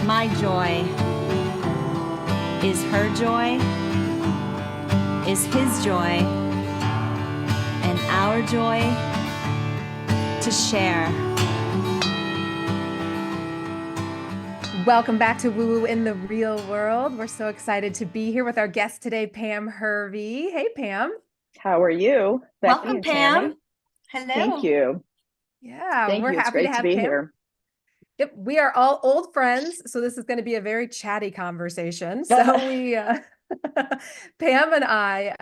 My joy is her joy, is his joy, and our joy to share. Welcome back to Woo Woo in the Real World. We're so excited to be here with our guest today, Pam Hervey. Hey, Pam. How are you, Becky Welcome, and Pam. Tammy? Hello. Thank you. Yeah, Thank we're you. It's happy to great to have be Pam here. Yep, we are all old friends, so this is going to be a very chatty conversation. So Pam and I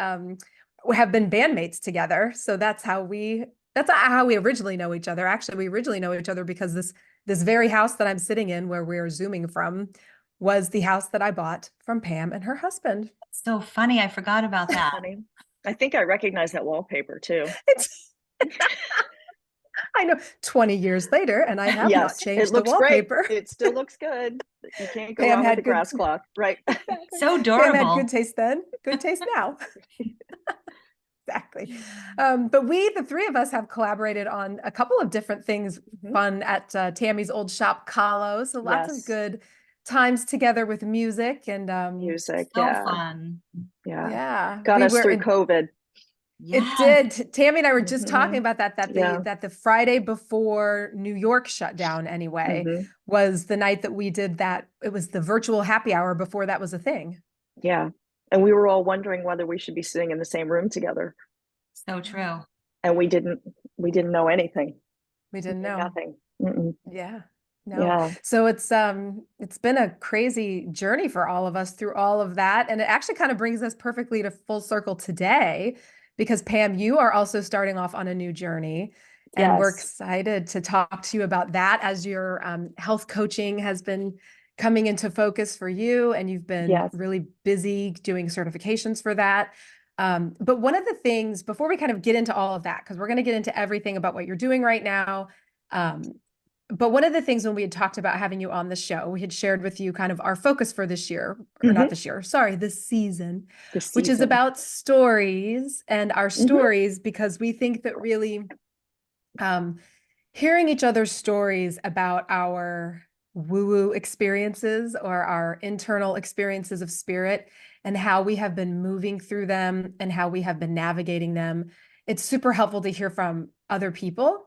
have been bandmates together. So that's how we originally know each other. Actually, we originally know each other because this very house that I'm sitting in, where we're Zooming from, was the house that I bought from Pam and her husband. So funny, I forgot about that. Funny. I think I recognize that wallpaper too. I know, 20 years later, and I have not changed the wallpaper. Great. It still looks good. You can't go Pam wrong had with the grass cloth, right? So adorable. Pam had good taste then, good taste now. Exactly. But the three of us, have collaborated on a couple of different things fun at Tammy's old shop, Kahlo. So lots of good times together with music and music. So fun. Yeah. Got us through COVID. It did. Tammy and I were just talking about that the Friday before New York shut down anyway, was the night that we did that. It was the virtual happy hour before that was a thing. Yeah. And we were all wondering whether we should be sitting in the same room together. So true. And we didn't know anything. We didn't know. Nothing. Yeah. No. So it's been a crazy journey for all of us through all of that. And it actually kind of brings us perfectly to full circle today, because Pam, you are also starting off on a new journey. And we're excited to talk to you about that, as your health coaching has been coming into focus for you, and you've been really busy doing certifications for that. But one of the things, before we kind of get into all of that, because we're going to get into everything about what you're doing right now, but one of the things when we had talked about having you on the show, we had shared with you kind of our focus for this year, or not this year, sorry, this season, which is about stories and our stories, because we think that really hearing each other's stories about our woo-woo experiences, or our internal experiences of spirit, and how we have been moving through them and how we have been navigating them, it's super helpful to hear from other people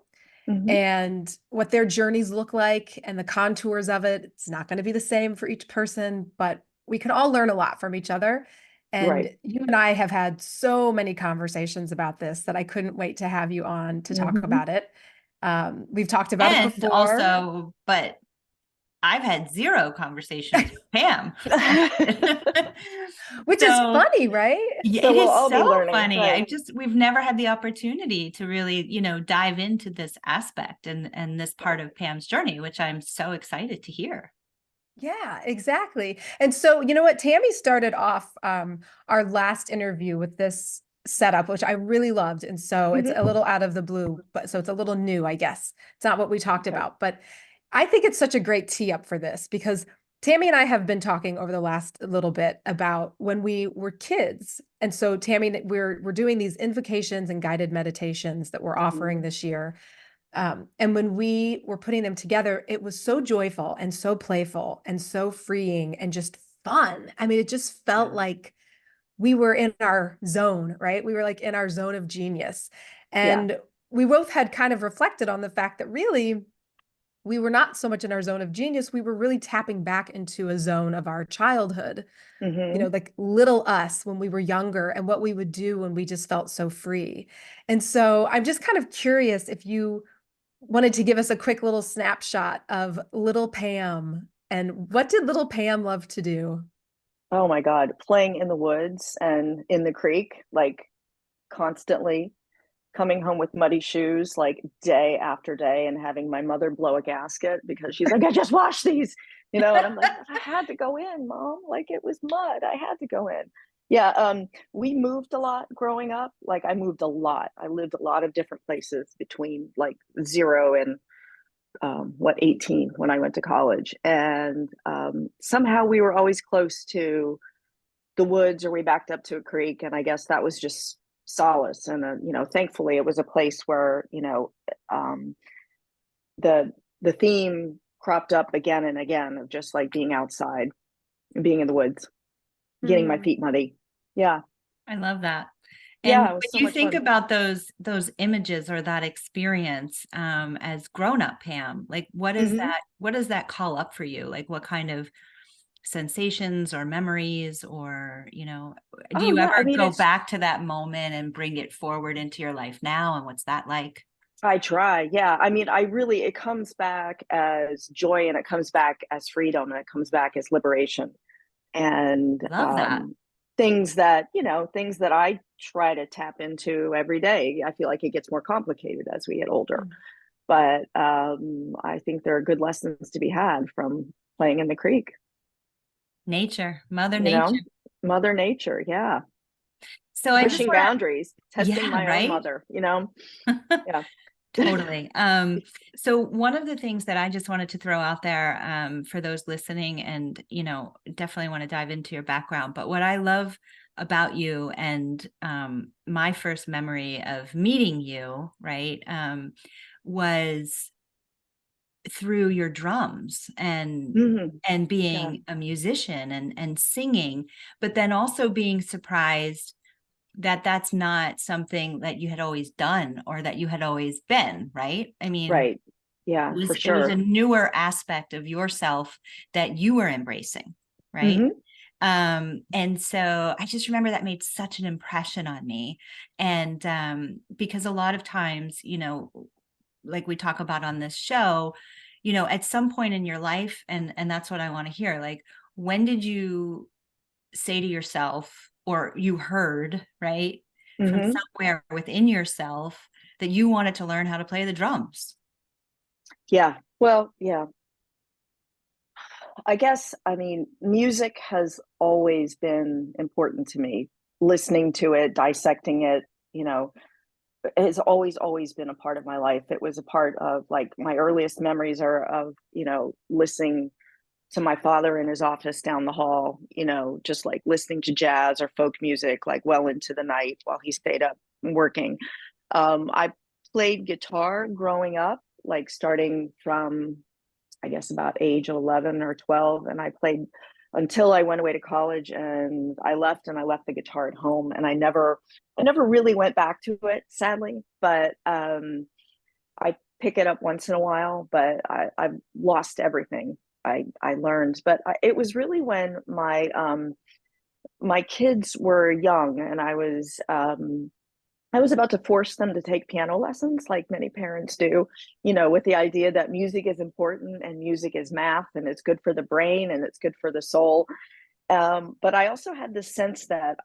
and what their journeys look like and the contours of it. It's not going to be the same for each person, but we can all learn a lot from each other. And you and I have had so many conversations about this that I couldn't wait to have you on to talk about it. We've talked about it before. Also, but I've had zero conversations with Pam. Which is funny, right? Yeah, so it we'll is all so be learning, funny. right? We've never had the opportunity to really, dive into this aspect and this part of Pam's journey, which I'm so excited to hear. Yeah, exactly. And so, you know what, Tammy started off our last interview with this setup, which I really loved. And so it's a little out of the blue, but so it's a little new, I guess. It's not what we talked about, but I think it's such a great tee up for this, because Tammy and I have been talking over the last little bit about when we were kids. And so Tammy, we're doing these invocations and guided meditations that we're offering this year. And when we were putting them together, it was so joyful and so playful and so freeing and just fun. I mean, it just felt like we were in our zone, right? We were like in our zone of genius. And we both had kind of reflected on the fact that really, we were not so much in our zone of genius. We were really tapping back into a zone of our childhood, like little us when we were younger, and what we would do when we just felt so free. And so I'm just kind of curious if you wanted to give us a quick little snapshot of little Pam, and what did little Pam love to do? Oh my God, playing in the woods and in the creek, like constantly, coming home with muddy shoes like day after day, and having my mother blow a gasket because she's like, I just washed these, and I'm like, I had to go in, Mom, like it was mud, I had to go in. We moved a lot growing up. Like I moved a lot. I lived a lot of different places between like 0 and 18 when I went to college. And somehow we were always close to the woods, or we backed up to a creek. And I guess that was just solace. And, thankfully it was a place where, the theme cropped up again and again of just like being outside, being in the woods, getting my feet muddy. Yeah. I love that. And Yeah, it when was so you much think fun. about those images or that experience as grown up Pam, like what is Mhm. that, what does that call up for you? Like what kind of sensations or memories, or, you know, do Oh you yeah, ever I mean, go it's, back to that moment and bring it forward into your life now? And what's that like? I try. Yeah. I mean, I really, it comes back as joy, and it comes back as freedom, and it comes back as liberation. And Love that. things that, you know, things that I try to tap into every day. I feel like it gets more complicated as we get older, but I think there are good lessons to be had from playing in the creek, Nature, Mother you Nature. know, Mother Nature. Yeah. So I just Pushing want to, boundaries, testing yeah, my own right? mother, you know? Yeah. Totally. So one of the things that I just wanted to throw out there, for those listening, and, you know, definitely want to dive into your background, but what I love about you, and my first memory of meeting you, right, was through your drums, Mhm. and Yeah. being a musician and singing, but then also being surprised that that's not something that you had always done or that you had always been, right? I mean, Right. Yeah, for it was a sure. newer aspect of yourself that you were embracing, right? Hmm. And so I just remember that made such an impression on me. And because a lot of times, you know, like we talk about on this show, you know, at some point in your life, and that's what I want to hear, like, when did you say to yourself, or you heard, right, from Hmm. somewhere within yourself, that you wanted to learn how to play the drums? Yeah. Well, yeah. I guess, I mean, music has always been important to me. Listening to it, dissecting it, you know, has always been a part of my life. It was a part of, like, my earliest memories are of, you know, listening to my father in his office down the hall, you know, just like listening to jazz or folk music, like well into the night while he stayed up working. I played guitar growing up, like starting from, I guess, about age 11 or 12. And I played until I went away to college, and I left the guitar at home, and I never really went back to it, sadly, but I pick it up once in a while, but I've lost everything I learned. But it was really when my kids were young, and I was about to force them to take piano lessons, like many parents do, you know, with the idea that music is important, and music is math, and it's good for the brain, and it's good for the soul. But I also had this sense that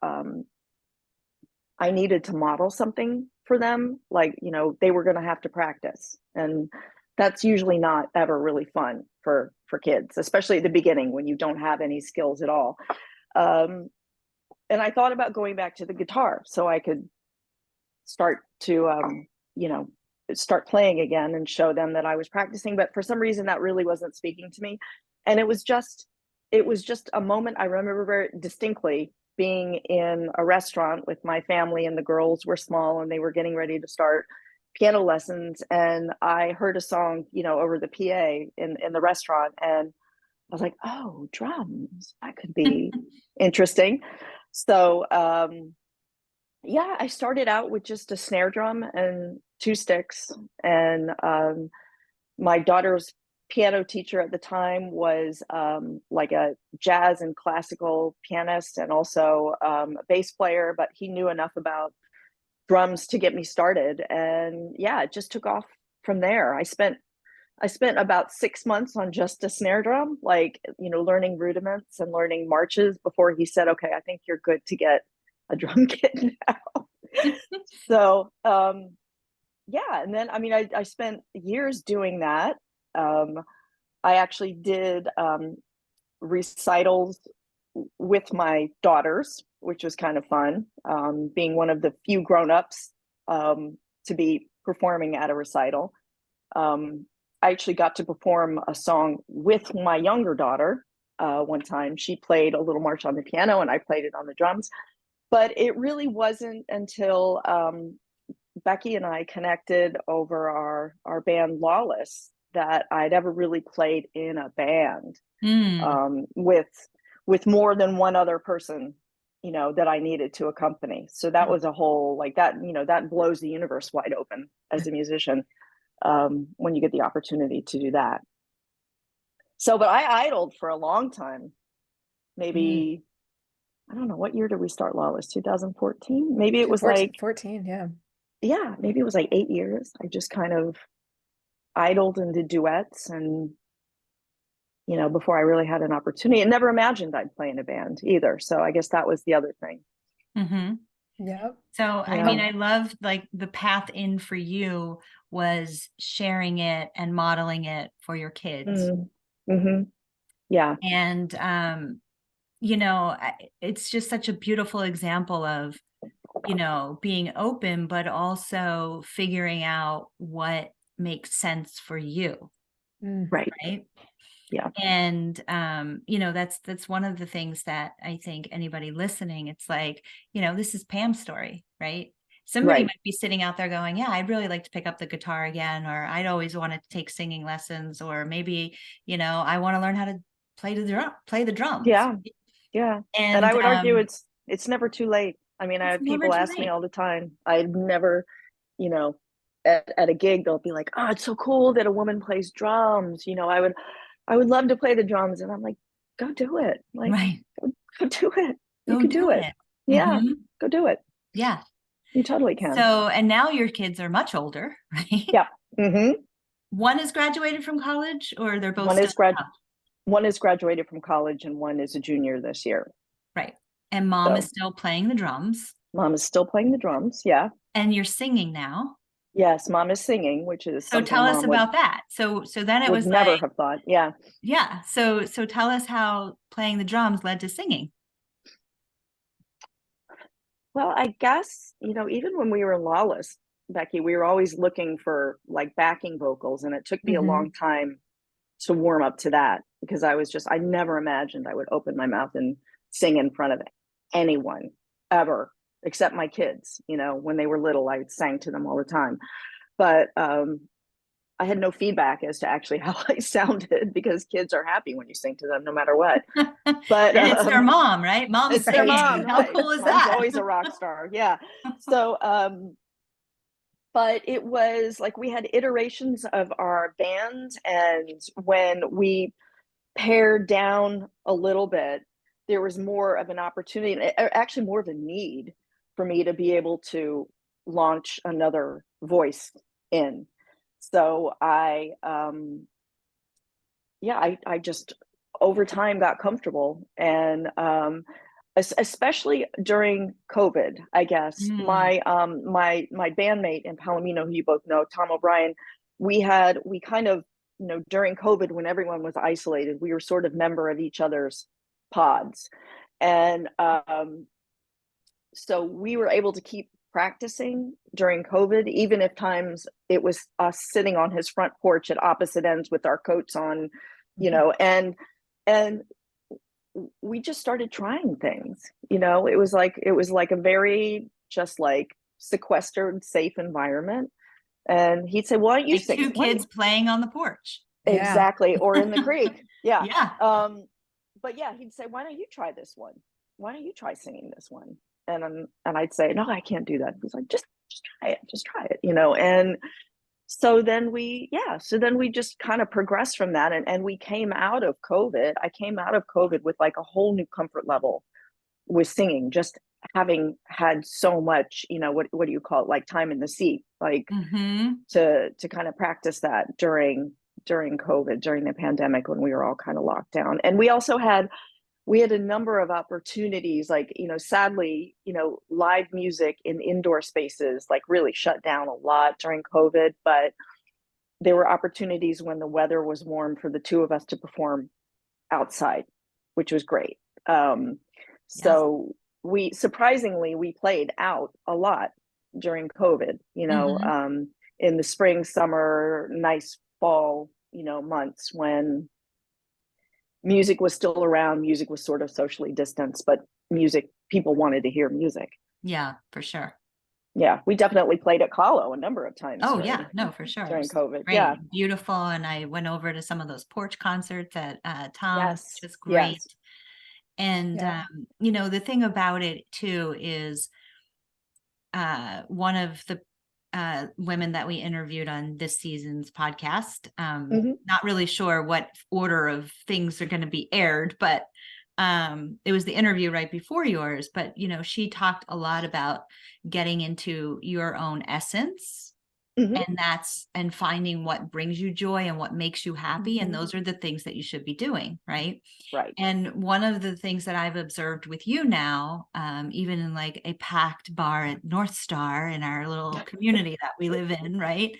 I needed to model something for them. Like, you know, they were going to have to practice. And that's usually not ever really fun for kids, especially at the beginning when you don't have any skills at all. Um, and I thought about going back to the guitar so I could start to you know, start playing again and show them that I was practicing, but for some reason that really wasn't speaking to me. And it was just a moment I remember very distinctly, being in a restaurant with my family, and the girls were small and they were getting ready to start piano lessons, and I heard a song, you know, over the PA in the restaurant, and I was like, oh, drums, that could be interesting. So yeah, I started out with just a snare drum and two sticks. And my daughter's piano teacher at the time was like a jazz and classical pianist, and also a bass player, but he knew enough about drums to get me started. And yeah, it just took off from there. I spent about 6 months on just a snare drum, like, you know, learning rudiments and learning marches before he said, okay, I think you're good to get a drum kit now. So yeah, and then I mean, I spent years doing that. Um, I actually did recitals with my daughters, which was kind of fun, being one of the few grown-ups to be performing at a recital. Um, I actually got to perform a song with my younger daughter one time. She played a little march on the piano, and I played it on the drums. But it really wasn't until Becky and I connected over our band Lawless that I'd ever really played in a band, Mm. with more than one other person, that I needed to accompany. So that was a whole, like, that, that blows the universe wide open as a musician, when you get the opportunity to do that. So, but I idled for a long time. Maybe, I don't know, what year did we start Lawless? 2014? Maybe it was 14, like, 14, yeah. yeah, maybe it was like 8 years. I just kind of idled and did duets, and before I really had an opportunity, and never imagined I'd play in a band either. So I guess that was the other thing. Mm-hmm. Yeah. So, I Yeah. mean, I love, like, the path in for you was sharing it and modeling it for your kids. Mm-hmm. Yeah. And, it's just such a beautiful example of, being open, but also figuring out what makes sense for you. Right. Right. Yeah. And, that's one of the things that I think anybody listening, it's like, this is Pam's story, right? Somebody Right. might be sitting out there going, yeah, I'd really like to pick up the guitar again, or I'd always wanted to take singing lessons, or maybe, I want to learn how to play the drums. Yeah. Yeah. And I And, would argue it's never too late. I mean, I it's have never people too ask me late. all the time. I've never, you know, at a gig, they'll be like, "Oh, it's so cool that a woman plays drums." I would love to play the drums. And I'm like, go do it. Like, Right. go do it. You Go can do do it. it. Yeah. Mm-hmm. Go do it. Yeah. You totally can. So, and now your kids are much older, right? Yeah. Mm-hmm. One is graduated from college, or they're both One still is one is graduated from college, and one is a junior this year. right. And mom is So still playing the drums, mom is still playing the drums. Yeah. and you're singing now. Yes, mom is singing, which is So something tell us mom would about that. So then it would was like, never have thought. Yeah. yeah. So tell us how playing the drums led to singing. Well, I guess, even when we were Lawless, Becky, we were always looking for like backing vocals, and it took me a long time to warm up to that, because I never imagined I would open my mouth and sing in front of anyone ever, except my kids. When they were little, I sang to them all the time. But I had no feedback as to actually how I sounded, because kids are happy when you sing to them no matter what. But And it's their mom, right? Mom's it's their mom, singing. How right? cool is Mom's that? always a rock star. Yeah. So but it was like we had iterations of our band, and when we pared down a little bit, there was more of an opportunity, and actually more of a need for me to be able to launch another voice in. So I just over time got comfortable, and especially during COVID, I guess. My bandmate in Palomino, who you both know, Tom O'Brien, we kind of, during COVID, when everyone was isolated, we were sort of member of each other's pods. And so we were able to keep practicing during COVID, even if times it was us sitting on his front porch at opposite ends with our coats on, and we just started trying things. It was like a very just like sequestered, safe environment. And he'd say, "Why don't you Like sing?" two kids playing on the porch. Exactly, or in the creek. Yeah. Yeah. But yeah, he'd say, "Why don't you try this one? Why don't you try singing this one?" And I'd say, "No, I can't do that." He's like, just try it, And so then we just kind of progressed from that, and we came out of COVID. I came out of COVID with like a whole new comfort level with singing, just having had so much, what do you call it, like time in the seat, like to kind of practice that during COVID, during the pandemic, when we were all kind of locked down. And we had a number of opportunities, like, sadly, live music in indoor spaces like really shut down a lot during COVID, but there were opportunities when the weather was warm for the two of us to perform outside, which was great. So we played out a lot during COVID, in the spring, summer, nice fall, months when music was still around. Music was sort of socially distanced, but people wanted to hear music. Yeah, for sure. Yeah, we definitely played at Kahlo a number of times Oh yeah, no, for sure. during COVID. Yeah. Great, beautiful. And I went over to some of those porch concerts at Tom's, Yes. just great. Yes. And Yeah. you know, the thing about it too is one of the women that we interviewed on this season's podcast, not really sure what order of things are going to be aired, but it was the interview right before yours. But you know, she talked a lot about getting into your own essence, and finding what brings you joy and what makes you happy, and those are the things that you should be doing, right? Right. And one of the things that I've observed with you now, even in like a packed bar at North Star in our little community that we live in, right?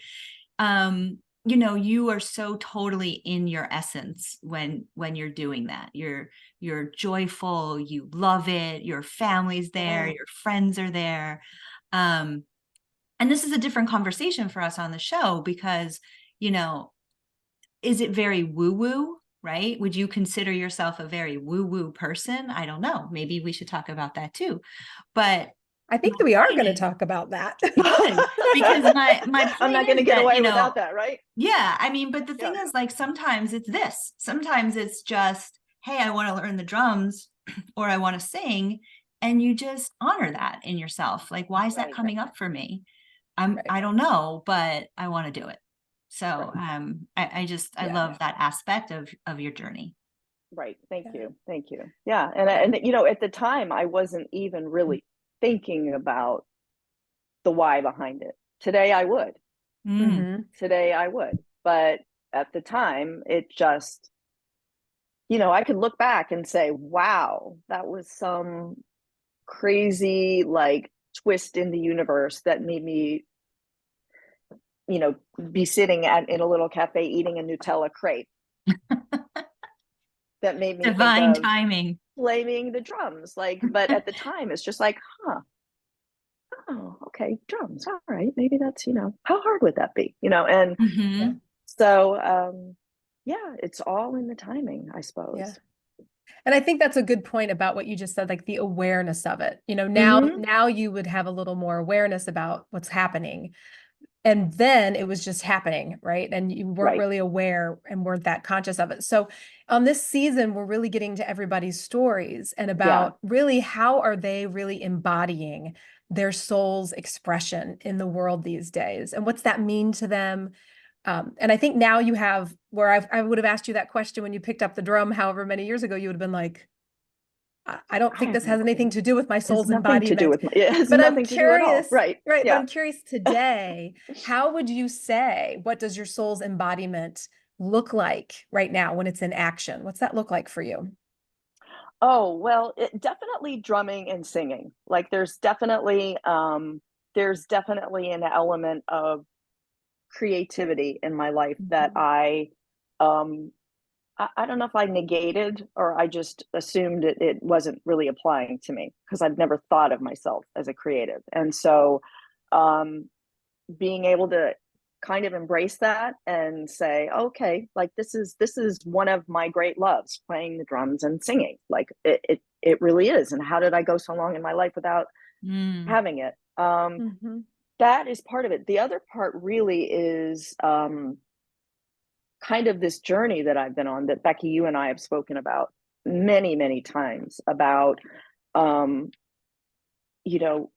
You know, you are so totally in your essence when you're doing that. You're joyful, you love it, your family's there, your friends are there. And this is a different conversation for us on the show because, you know, is it very woo-woo, right? Would you consider yourself a very woo-woo person? I don't know. Maybe we should talk about that too. But I think that we are going to talk about that. good, because my I'm point not going to is get that, away you know, without that, right? yeah, I mean, but the thing Yeah. is, like, sometimes it's this. Sometimes it's just, hey, I want to learn the drums or I want to sing, and you just honor that in yourself. Like, why is that Right. coming up for me? Right. I don't know, but I want to do it. So I Yeah. love that aspect of your journey. Right. Thank Yeah. you. Thank you. Yeah. And you know, at the time I wasn't even really thinking about the why behind it. Today I would. Today I would. But at the time it just, you know, I could look back and say, wow, that was some crazy like twist in the universe that made me, you know, be sitting in a little cafe eating a Nutella crepe. That made me think Divine of timing. playing the drums. Like, but at the time it's just like, oh, okay, drums. All right, maybe that's, you know, how hard would that be? You know, and so yeah, it's all in the timing, I suppose. Yeah. And I think that's a good point about what you just said, like the awareness of it. You know, now you would have a little more awareness about what's happening. And then it was just happening, right? And you weren't really aware and weren't that conscious of it. So on this season, we're really getting to everybody's stories and about really how are they really embodying their soul's expression in the world these days? And what's that mean to them? And I think now you have where I would have asked you that question when you picked up the drum, however many years ago, you would have been like, I don't think this has anything to do with my soul's embodiment. To do with it has but nothing I'm to do at all. curious, Right. But I'm curious today, how would you say, what does your soul's embodiment look like right now when it's in action? What's that look like for you? Oh, well, definitely drumming and singing. Like there's definitely an element of creativity in my life that I don't know if I negated or I just assumed it wasn't really applying to me because I've never thought of myself as a creative. And so being able to kind of embrace that and say, okay, like this is one of my great loves, playing the drums and singing. Like it really is. And how did I go so long in my life without having it? That is part of it. The other part really is kind of this journey that I've been on that Becky, you and I have spoken about many, many times about, you know,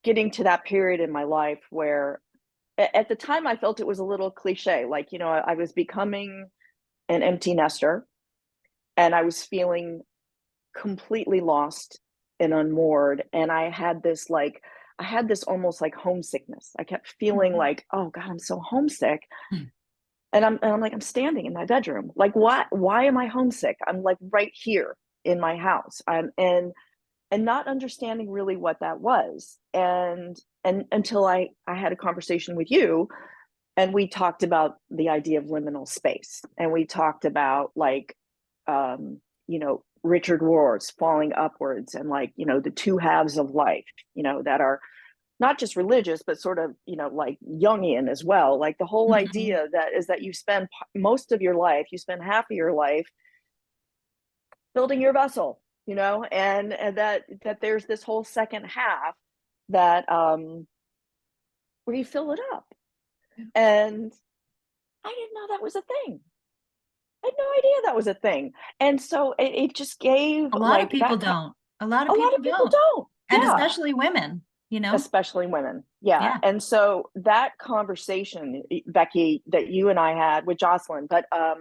getting to that period in my life where at the time I felt it was a little cliche. Like, you know, I was becoming an empty nester and I was feeling completely lost and unmoored. And I had this almost like homesickness. I kept feeling like, oh God, I'm so homesick. And I'm like, I'm standing in my bedroom. Like, why am I homesick? I'm like right here in my house. And not understanding really what that was. And until I had a conversation with you and we talked about the idea of liminal space. And we talked about like, you know, Richard Rohr's falling upwards and like, you know, the two halves of life, you know, that are not just religious, but sort of, you know, like Jungian as well. Like the whole idea that you spend most of your life, you spend half of your life building your vessel, you know, and that there's this whole second half that where you fill it up. And I didn't know that was a thing. I had no idea that was a thing. And so it just gave A lot of like people that. don't. A lot A of lot people of people don't. don't. And Yeah. especially women, you know? Especially women. Yeah. Yeah. And so that conversation, Becky, that you and I had with Jocelyn, but, I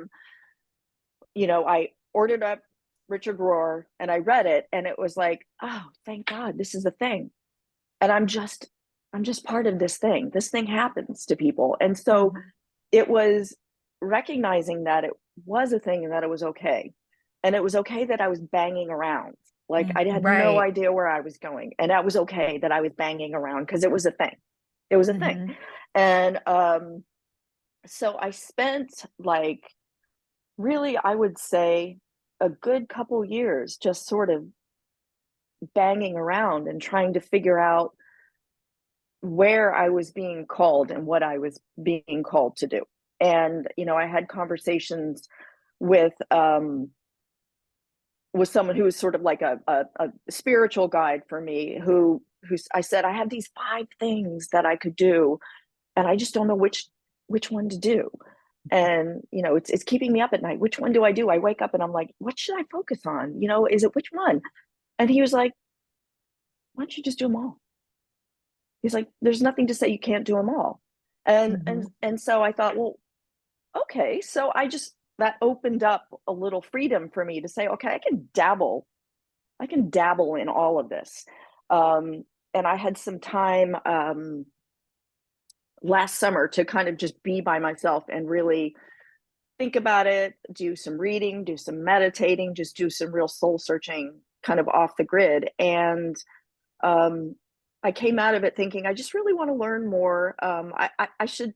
ordered up Richard Rohr and I read it, and it was like, oh, thank God, this is a thing. And I'm just part of this thing. This thing happens to people. And so it was recognizing that it was a thing and that it was okay. And it was okay that I was banging around. Like I had no Right. idea where I was going. And that was okay that I was banging around because it was a thing. It was a thing. And so I spent like really, I would say a good couple years just sort of banging around and trying to figure out where I was being called and what I was being called to do. And, I had conversations with someone who was sort of like a spiritual guide for me, who I said, I have these 5 things that I could do, and I just don't know which one to do. And, it's keeping me up at night. Which one do I do? I wake up and I'm like, what should I focus on? Is it which one? And he was like, why don't you just do them all? He's like, there's nothing to say you can't do them all. And so I thought, well, okay. So that opened up a little freedom for me to say, okay, I can dabble in all of this. And I had some time last summer to kind of just be by myself and really think about it, do some reading, do some meditating, just do some real soul searching kind of off the grid. And I came out of it thinking, I just really want to learn more. I should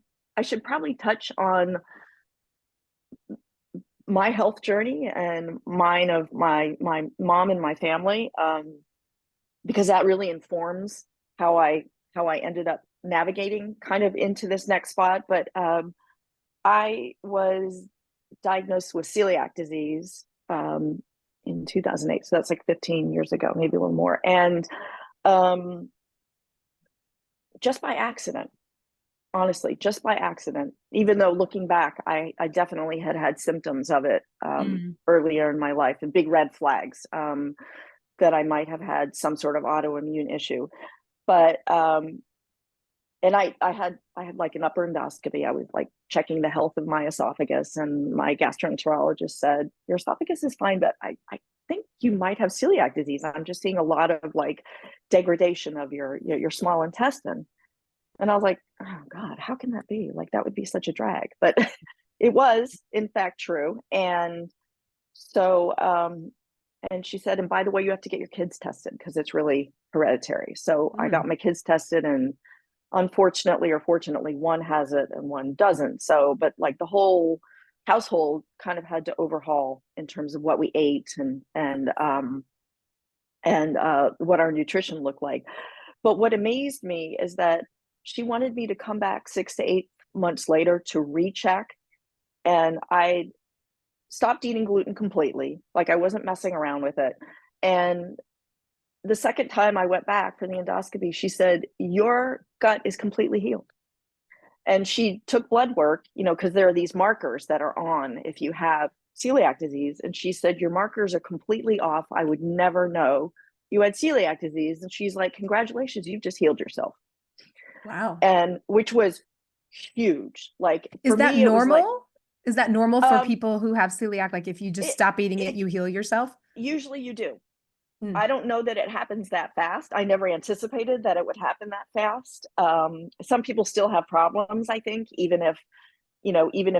probably touch on my health journey and mine of my mom and my family, because that really informs how I ended up navigating kind of into this next spot. But I was diagnosed with celiac disease in 2008, so that's like 15 years ago, maybe a little more, and just by accident. Honestly, just by accident, even though looking back, I definitely had symptoms of it earlier in my life, and big red flags that I might have had some sort of autoimmune issue. But and I had like an upper endoscopy. I was like checking the health of my esophagus, and my gastroenterologist said, your esophagus is fine, but I think you might have celiac disease. I'm just seeing a lot of like degradation of your small intestine. And I was like, oh God, how can that be? Like, that would be such a drag. But it was, in fact, true. And so, and she said, and by the way, you have to get your kids tested because it's really hereditary. So I got my kids tested, and unfortunately or fortunately, one has it and one doesn't. So, but like the whole household kind of had to overhaul in terms of what we ate and what our nutrition looked like. But what amazed me is that she wanted me to come back 6 to 8 months later to recheck. And I stopped eating gluten completely. Like I wasn't messing around with it. And the second time I went back for the endoscopy, she said, your gut is completely healed. And she took blood work, because there are these markers that are on if you have celiac disease. And she said, your markers are completely off. I would never know you had celiac disease. And she's like, congratulations, you've just healed yourself. Wow. And which was huge. Like Is for that me, it was like, normal? Is that normal for people who have celiac? Like if you just stop eating it, you heal yourself? Usually you do. I don't know that it happens that fast. I never anticipated that it would happen that fast. Some people still have problems, I think, even if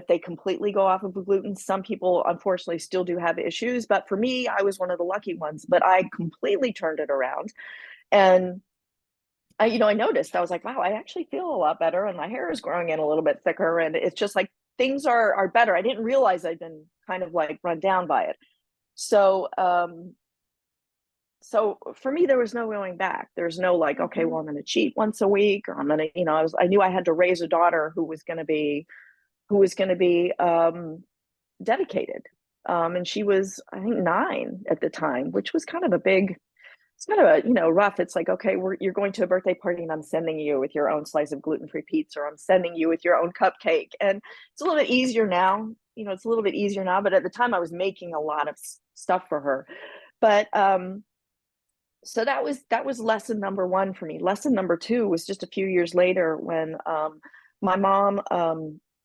they completely go off of gluten. Some people, unfortunately, still do have issues. But for me, I was one of the lucky ones. But I completely turned it around. And I noticed, I was like, wow, I actually feel a lot better, and my hair is growing in a little bit thicker. And it's just like things are better. I didn't realize I'd been kind of like run down by it. So, so for me, there was no going back. There's no like, okay, well, I'm going to cheat once a week, or I'm going to, I knew I had to raise a daughter who was going to be dedicated. And she was, I think, 9 at the time, which was kind of a big it's kind of a, you know, rough. It's like, okay, you're going to a birthday party and I'm sending you with your own slice of gluten-free pizza, or I'm sending you with your own cupcake. And it's a little bit easier now, you know, it's a little bit easier now, but at the time I was making a lot of stuff for her. But so that was lesson number one for me. Lesson number two was just a few years later when my mom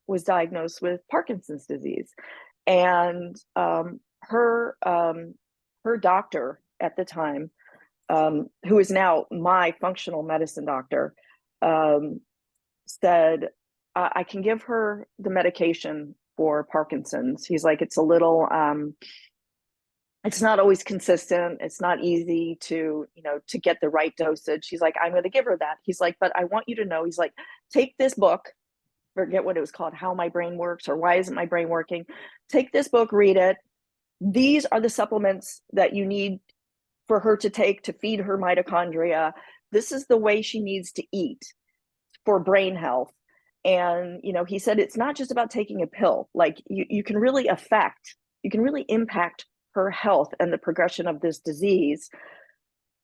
was diagnosed with Parkinson's disease, and her doctor at the time, who is now my functional medicine doctor, said, I can give her the medication for Parkinson's. He's like, it's a little, it's not always consistent. It's not easy to, you know, to get the right dosage. He's like, I'm going to give her that. He's like, but I want you to know, he's like, take this book, forget what it was called, How My Brain Works, or Why Isn't My Brain Working? Take this book, read it. These are the supplements that you need for her to take to feed her mitochondria. This is the way she needs to eat for brain health. And, you know, he said, it's not just about taking a pill. Like you can really impact her health and the progression of this disease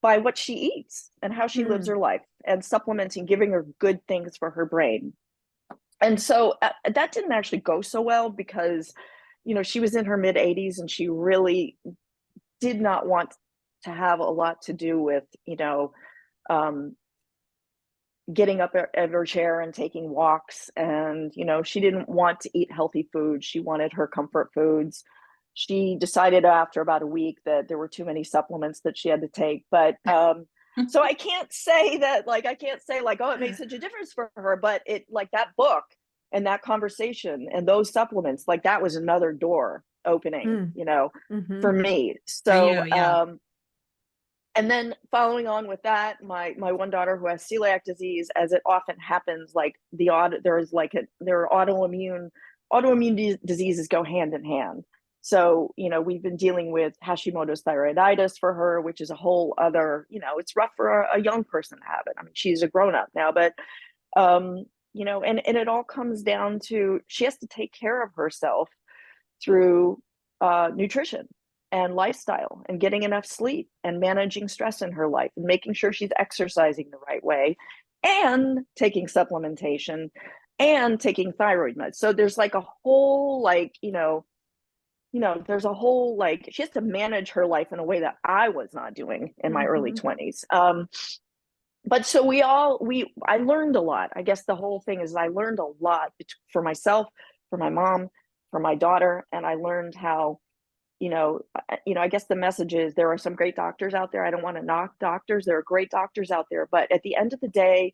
by what she eats and how she lives her life, and supplementing, giving her good things for her brain. And so that didn't actually go so well, because, you know, she was in her mid 80s and she really did not want to have a lot to do with, you know, getting up out of her chair and taking walks. And, you know, she didn't want to eat healthy food. She wanted her comfort foods. She decided after about a week that there were too many supplements that she had to take. But so I can't say that, like, oh, it made such a difference for her, but it, like, that book and that conversation and those supplements, like, that was another door opening, you know, for me. So, for you, yeah. And then following on with that, my one daughter who has celiac disease, as it often happens, like there are autoimmune diseases go hand in hand. So, you know, we've been dealing with Hashimoto's thyroiditis for her, which is a whole other, you know, it's rough for a young person to have it. I mean, she's a grown up now, but, you know, and it all comes down to, she has to take care of herself through nutrition and lifestyle and getting enough sleep and managing stress in her life and making sure she's exercising the right way and taking supplementation and taking thyroid meds. So there's like a whole, like, there's a whole, like, she has to manage her life in a way that I was not doing in my early 20s. But so I learned a lot. I guess the whole thing is I learned a lot for myself, for my mom, for my daughter. And I learned how, I guess the message is there are some great doctors out there. I don't want to knock doctors. There are great doctors out there. But at the end of the day,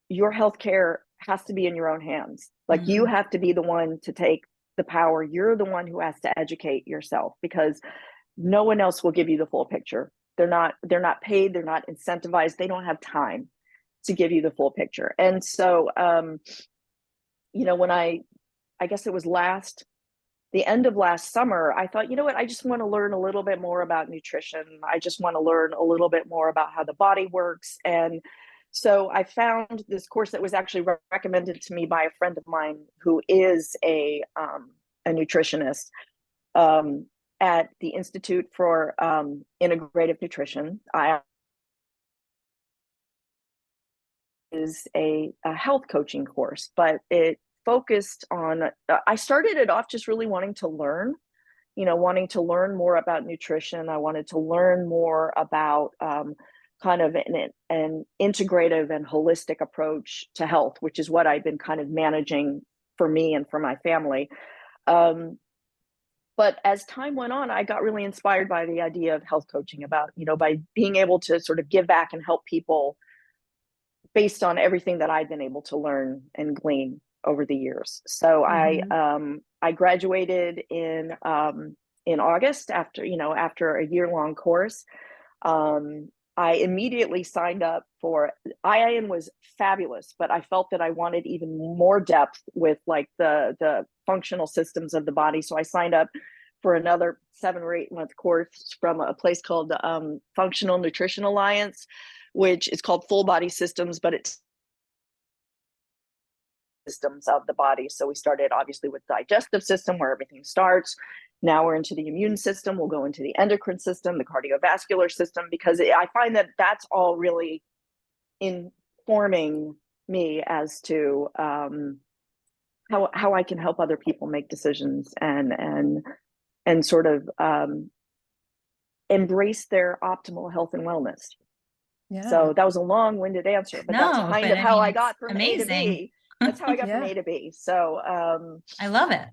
your healthcare has to be in your own hands. Like, you have to be the one to take the power. You're the one who has to educate yourself, because no one else will give you the full picture. They're not paid. They're not incentivized. They don't have time to give you the full picture. And so, when I guess it was the end of last summer, I thought, you know what, I just want to learn a little bit more about nutrition. I just want to learn a little bit more about how the body works. And so I found this course that was actually recommended to me by a friend of mine who is a nutritionist at the Institute for Integrative Nutrition. Is a health coaching course, but it focused on, I started it off just really wanting to learn more about nutrition. I wanted to learn more about kind of an integrative and holistic approach to health, which is what I've been kind of managing for me and for my family. But as time went on, I got really inspired by the idea of health coaching, about, by being able to sort of give back and help people based on everything that I've been able to learn and glean over the years. So I graduated in August after a year-long course. I immediately signed up for IIN. Was fabulous, but I felt that I wanted even more depth with, like, the functional systems of the body. So I signed up for another 7 or 8 month course from a place called Functional Nutrition Alliance, which is called Full Body Systems, but it's systems of the body. So we started obviously with digestive system, where everything starts, Now we're into the immune system. We'll go into the endocrine system, the cardiovascular system, because I find that that's all really informing me as to how I can help other people make decisions and sort of embrace their optimal health and wellness. Yeah. So that was a long-winded answer, but that's No, kind but of I how mean, I it's got from A to amazing. B. That's how I got from Yeah. A to B. So I love it.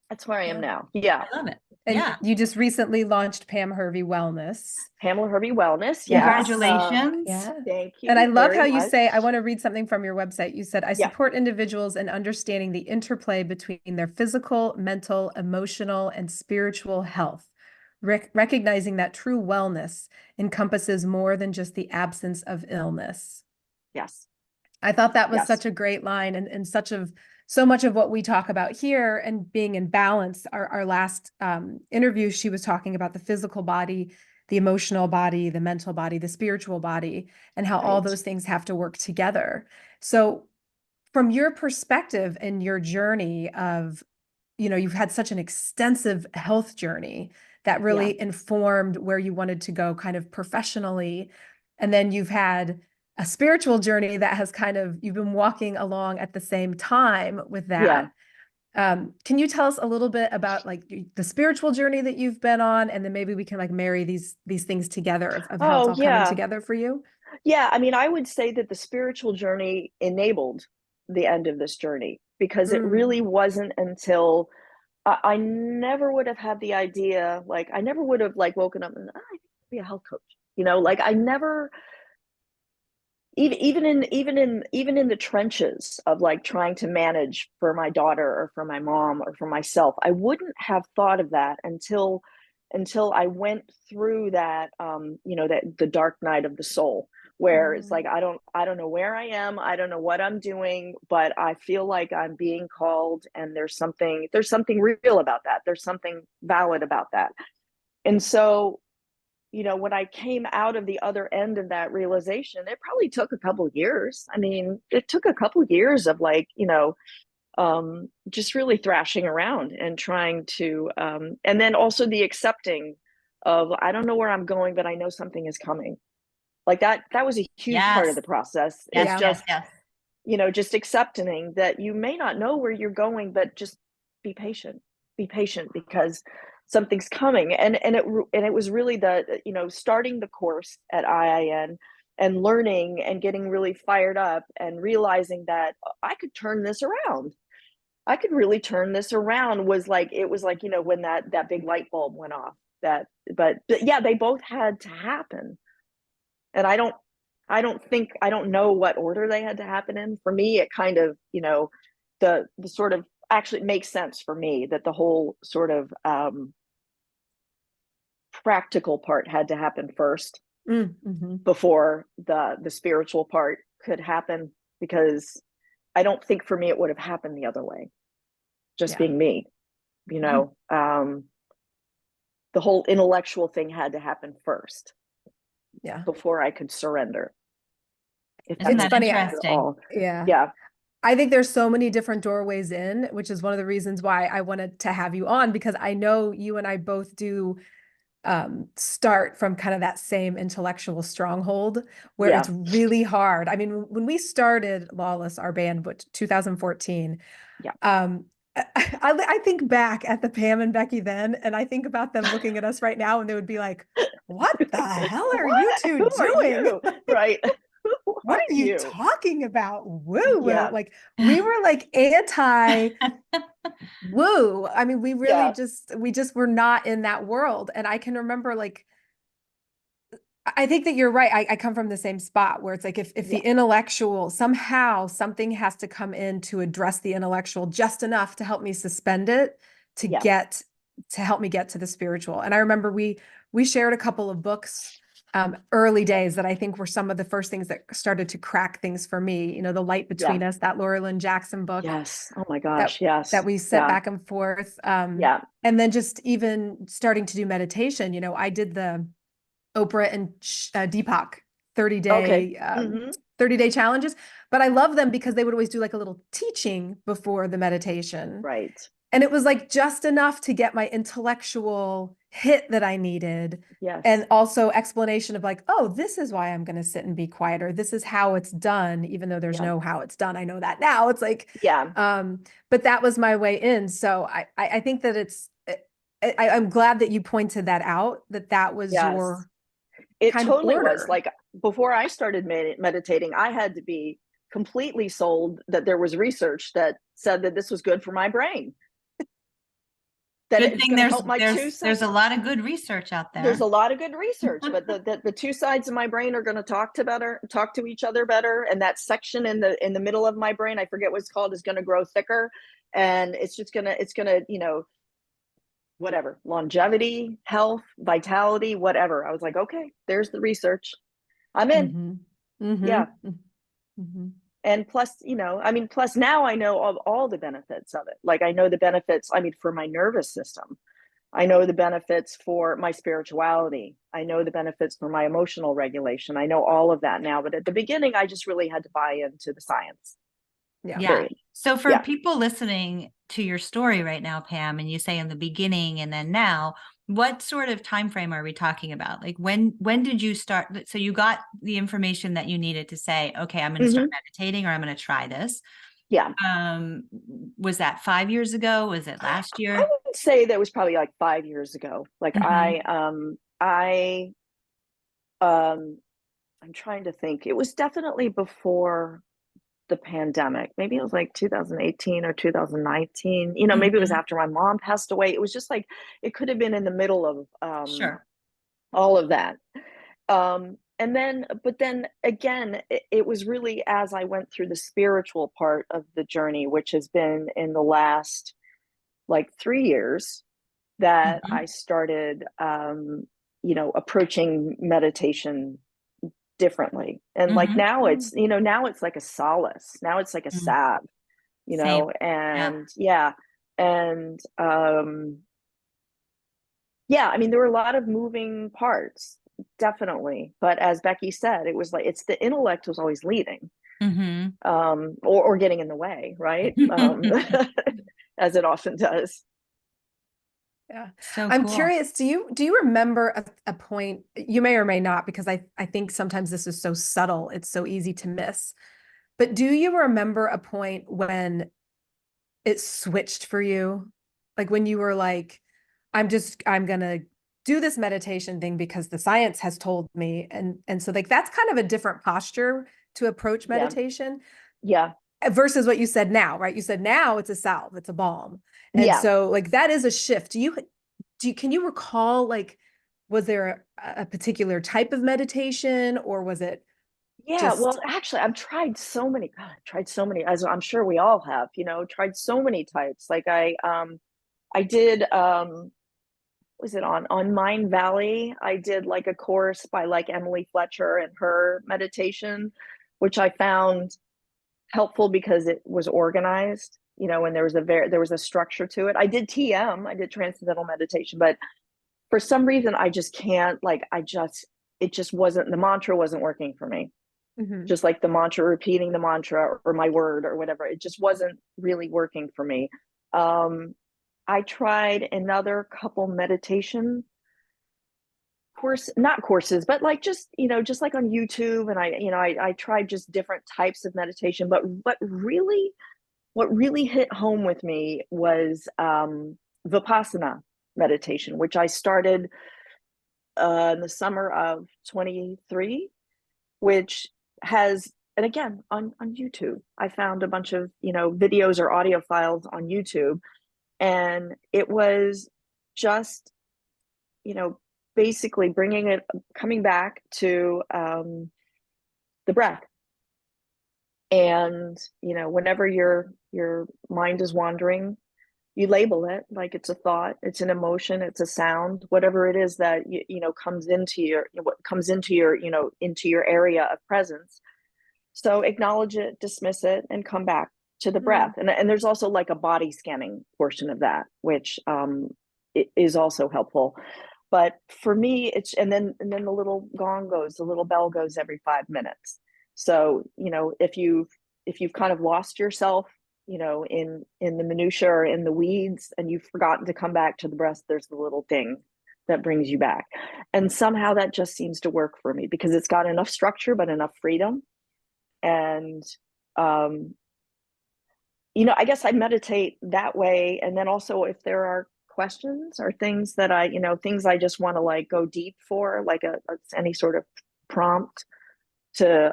that's where I am Yeah. now. Yeah. I love it. And Yeah. you just recently launched Pam Hervey Wellness. Pamela Hervey Wellness. Yes. Congratulations. Yeah. Thank you. And I love very how you much. say, I want to read something from your website. You said, I Yeah. support individuals in understanding the interplay between their physical, mental, emotional, and spiritual health, recognizing that true wellness encompasses more than just the absence of illness. Yes. I thought that was Yes. such a great line, and so much of what we talk about here and being in balance. Our last interview, she was talking about the physical body, the emotional body, the mental body, the spiritual body, and how all Right. those things have to work together. So from your perspective and your journey of, you've had such an extensive health journey that really informed where you wanted to go kind of professionally. And then you've had a spiritual journey that has you've been walking along at the same time with that. Can you tell us a little bit about like the spiritual journey that you've been on? And then maybe we can like marry these things together of how it's all coming together for you. Yeah. I mean, I would say that the spiritual journey enabled the end of this journey, because it really wasn't until I never would have had the idea, like I never would have like woken up and I think I'd be a health coach, like I never, even in the trenches of like trying to manage for my daughter or for my mom or for myself, I wouldn't have thought of that until I went through that, that the dark night of the soul, where it's like I don't know where I am, I don't know what I'm doing, but I feel like I'm being called, and there's something real about that. There's something valid about that. And so, when I came out of the other end of that realization, it probably took a couple of years. I mean, it took a couple of years of like, just really thrashing around and trying to, and then also the accepting of, I don't know where I'm going, but I know something is coming. Like that was a huge part of the process. Yes, It's just, yes. just accepting that you may not know where you're going, but just be patient. Be patient, because something's coming. And it was really the, starting the course at IIN and learning and getting really fired up and realizing that I could turn this around. I could really turn this around was like, it was like, when that big light bulb went off, but yeah, they both had to happen. And I don't know what order they had to happen in. For me, it kind of, the sort of, actually makes sense for me that the whole sort of practical part had to happen first before the spiritual part could happen, because I don't think for me it would have happened the other way. Just being me, the whole intellectual thing had to happen first. Yeah. Before I could surrender. It's funny. Interesting. Yeah. I think there's so many different doorways in, which is one of the reasons why I wanted to have you on, because I know you and I both do start from kind of that same intellectual stronghold where it's really hard. I mean, when we started Lawless, our band, 2014, I think back at the Pam and Becky then, and I think about them looking at us right now, and they would be like, what the hell are you two doing? Right. What are you talking about? Woo woo. Yeah. Like we were like anti woo. I mean, we really we just were not in that world. And I can remember like, I think that you're right. I come from the same spot where it's like, if the intellectual, somehow something has to come in to address the intellectual just enough to help me suspend it, to help me get to the spiritual. And I remember we shared a couple of books early days that I think were some of the first things that started to crack things for me. The Light Between Us, that Laura Lynn Jackson book. Yes. Oh my gosh. That we sent back and forth. And then just even starting to do meditation. I did the Oprah and Deepak 30-day challenges, but I love them because they would always do like a little teaching before the meditation. Right. And it was like just enough to get my intellectual hit that I needed. Yes. And also explanation of like, oh, this is why I'm going to sit and be quiet, or this is how it's done, even though there's Yeah. no how it's done. I know that now. It's like, Yeah. but that was my way in. So I think that I'm glad that you pointed that out, that was Yes. your It kind of totally was. order. Like before I started meditating, I had to be completely sold that there was research that said that this was good for my brain, that Good it's thing going to help my there's a lot of good research out there's there. a lot of good research, but the two sides of my brain are going to talk to each other better, and that section in the middle of my brain, I forget what it's called, is going to grow thicker, and it's gonna whatever, longevity, health, vitality, whatever. I was like, okay, there's the research. I'm in. Mm-hmm. Mm-hmm. Yeah. Mm-hmm. And plus, plus now I know all the benefits of it. Like I know the benefits, for my nervous system. I know the benefits for my spirituality. I know the benefits for my emotional regulation. I know all of that now. But at the beginning, I just really had to buy into the science. Yeah. Yeah. Period. So for Yeah. people listening to your story right now, Pam, and you say in the beginning and then now, what sort of time frame are we talking about? Like when did you start? So you got the information that you needed to say, okay, I'm going to start meditating, or I'm going to try this. Yeah. Was that 5 years ago? Was it last I year? would say that was probably like 5 years ago. Like Mm-hmm. I'm trying to think. It was definitely before the pandemic. Maybe it was like 2018 or 2019. Maybe it was Mm-hmm. after my mom passed away. It was just like it could have been in the middle of Sure. all of that. But then again, it was really as I went through the spiritual part of the journey, which has been in the last like 3 years, that I Mm-hmm. started, approaching meditation differently. And like Mm-hmm. now it's like a solace. Now it's like a Mm-hmm. salve, Same. Yeah. and yeah. And yeah, there were a lot of moving parts, definitely. But as Becky said, it was like it's the intellect was always leading, Mm-hmm. or getting in the way, right? As it often does. Yeah. So I'm cool. curious, do you remember a point, you may or may not, because I think sometimes this is so subtle, it's so easy to miss. But do you remember a point when it switched for you? Like when you were like, I'm gonna do this meditation thing because the science has told me. And so like that's kind of a different posture to approach Yeah. meditation Yeah. versus what you said now, right? You said now it's a salve, it's a balm. And Yeah. so like that is a shift. Can you recall, like, was there a particular type of meditation, or was it Yeah, well, just, actually, I've tried so many, as I'm sure we all have, tried so many types. Like I did, was it on Mind Valley? I did like a course by like Emily Fletcher and her meditation, which I found helpful because it was organized, and there was a structure to it. I did TM, I did transcendental meditation, but for some reason I just can't, like, it just wasn't, the mantra wasn't working for me. Mhm. Just like the mantra, repeating the mantra or my word or whatever, it just wasn't really working for me. um I tried another couple meditation not courses, but like just like on YouTube, and I tried just different types of meditation, but what really hit home with me was Vipassana meditation, which I started in the summer of 23, which has, and again on YouTube, I found a bunch of videos or audio files on YouTube, and it was just you know basically coming back to the breath. And whenever your mind is wandering, you label it, like it's a thought, it's an emotion, it's a sound, whatever it is that comes into what comes into your area of presence. So acknowledge it, dismiss it, and come back to the breath. Mm. And there's also like a body scanning portion of that, which is also helpful. But for me, it's and then the little bell goes every 5 minutes. So if you've kind of lost yourself in the minutia or in the weeds, and you've forgotten to come back to the breath, there's the little ding that brings you back. And somehow that just seems to work for me because it's got enough structure, but enough freedom. And, I guess I meditate that way. And then also if there are questions or things that things I just want to like go deep for, like any sort of prompt to,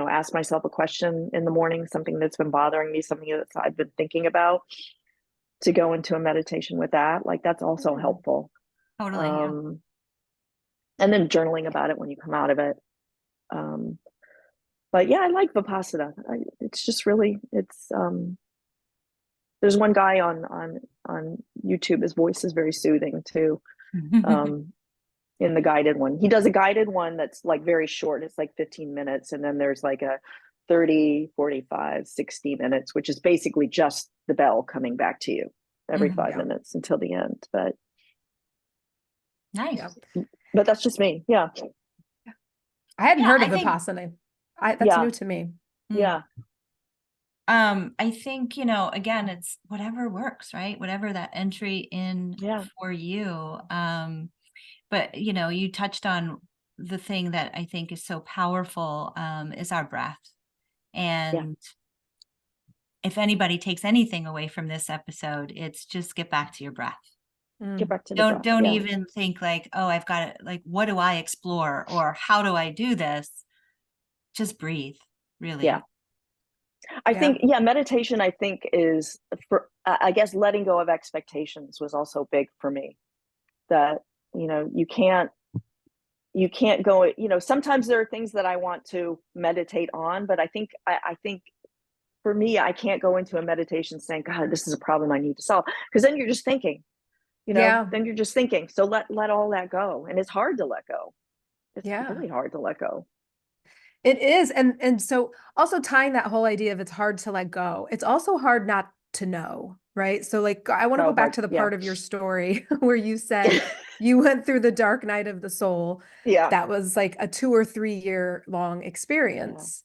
ask myself a question in the morning, something that's been bothering me, something that I've been thinking about, to go into a meditation with that. Like that's also helpful. Totally. Yeah. And then journaling about it when you come out of it. But yeah, I like Vipassana. It's just really, there's one guy on YouTube, his voice is very soothing too. In the guided one, he does a guided one that's like very short. It's like 15 minutes. And then there's like a 30, 45, 60 minutes, which is basically just the bell coming back to you every 5 minutes until the end. But nice. But that's just me. Yeah. I hadn't heard of Vipassana. That's new to me. Yeah. I think, again, it's whatever works, right? Whatever that entry in for you. But, you touched on the thing that I think is so powerful, is our breath. And if anybody takes anything away from this episode, it's just get back to your breath. Get back to the breath. Don't even think like, oh, I've got it. Like, what do I explore or how do I do this? Just breathe, really. Yeah. I think, meditation, I think is I guess letting go of expectations was also big for me. That, you can't go, sometimes there are things that I want to meditate on, but I think for me, I can't go into a meditation saying, God, this is a problem I need to solve. Because then you're just thinking, then you're just thinking. So let all that go. And it's hard to let go. It's really hard to let go. It is. And so also tying that whole idea of it's hard to let go, it's also hard not to know, right? So like, I want to go back to the part of your story where you said you went through the dark night of the soul. Yeah. That was like a 2 or 3 year long experience.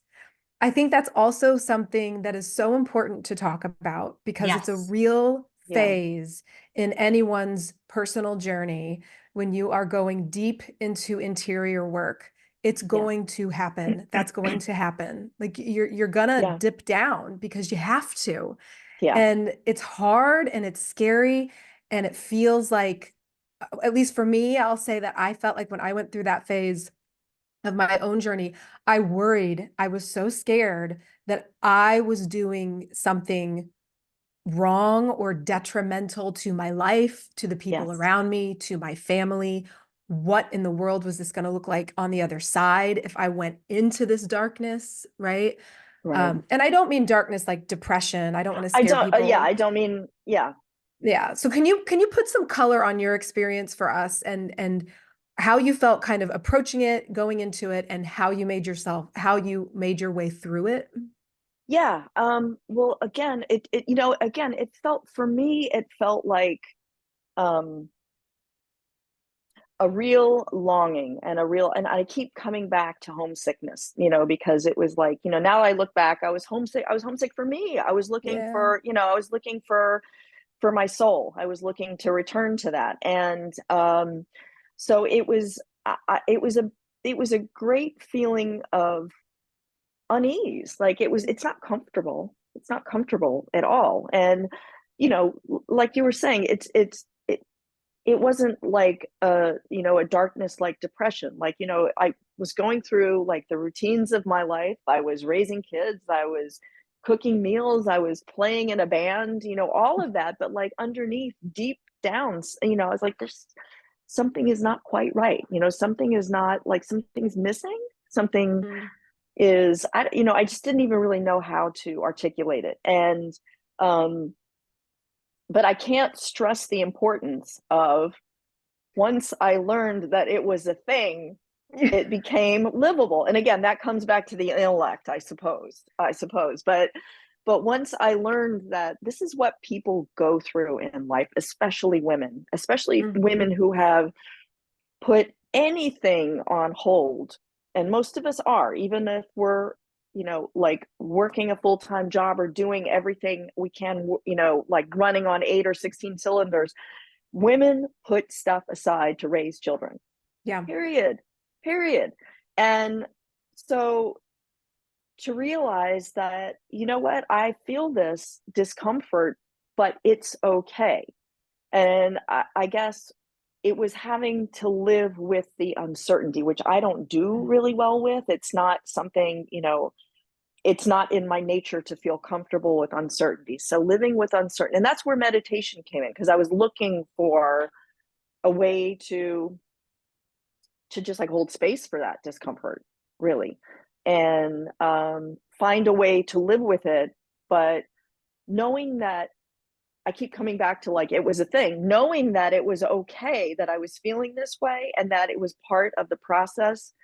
I think that's also something that is so important to talk about because it's a real phase in anyone's personal journey when you are going deep into interior work. It's going to happen. That's going to happen. Like you're gonna dip down because you have to. Yeah. And it's hard and it's scary and it feels like, at least for me, I'll say that I felt like when I went through that phase of my own journey, I worried. I was so scared that I was doing something wrong or detrimental to my life, to the people around me, to my family. What in the world was this going to look like on the other side if I went into this darkness, right? And I don't mean darkness like depression. I don't want to scare people. I don't mean, Yeah. So can you put some color on your experience for us and how you felt kind of approaching it, going into it, and how you made your way through it? Yeah. Well, again, it felt, for me, it felt like, a real longing and and I keep coming back to homesickness, because it was like, now I look back, I was homesick for me. I was looking for, for my soul. I was looking to return to that. And, so it was a great feeling of unease. Like it's not comfortable. It's not comfortable at all. And, like you were saying, it wasn't like a darkness like depression. Like, I was going through like the routines of my life. I was raising kids. I was cooking meals. I was playing in a band, all of that. But like underneath, deep down, I was like, there's something is not quite right. Something is not, like, something's missing. Something is, I just didn't even really know how to articulate it. And, but I can't stress the importance of, once I learned that it was a thing, it became livable. And again, that comes back to the intellect, I suppose. But once I learned that this is what people go through in life, especially women, women who have put anything on hold. And most of us are, even if we're, like working a full-time job or doing everything we can, like running on 8 or 16 cylinders. Women put stuff aside to raise children. Yeah. Period. And so to realize that, you know what, I feel this discomfort, but it's okay. And I guess it was having to live with the uncertainty, which I don't do really well with. It's not something, it's not in my nature to feel comfortable with uncertainty. So living with uncertainty, and that's where meditation came in, because I was looking for a way to just like hold space for that discomfort, really, and find a way to live with it, but knowing that, I keep coming back to, like, it was a thing, knowing that it was okay that I was feeling this way and that it was part of the process,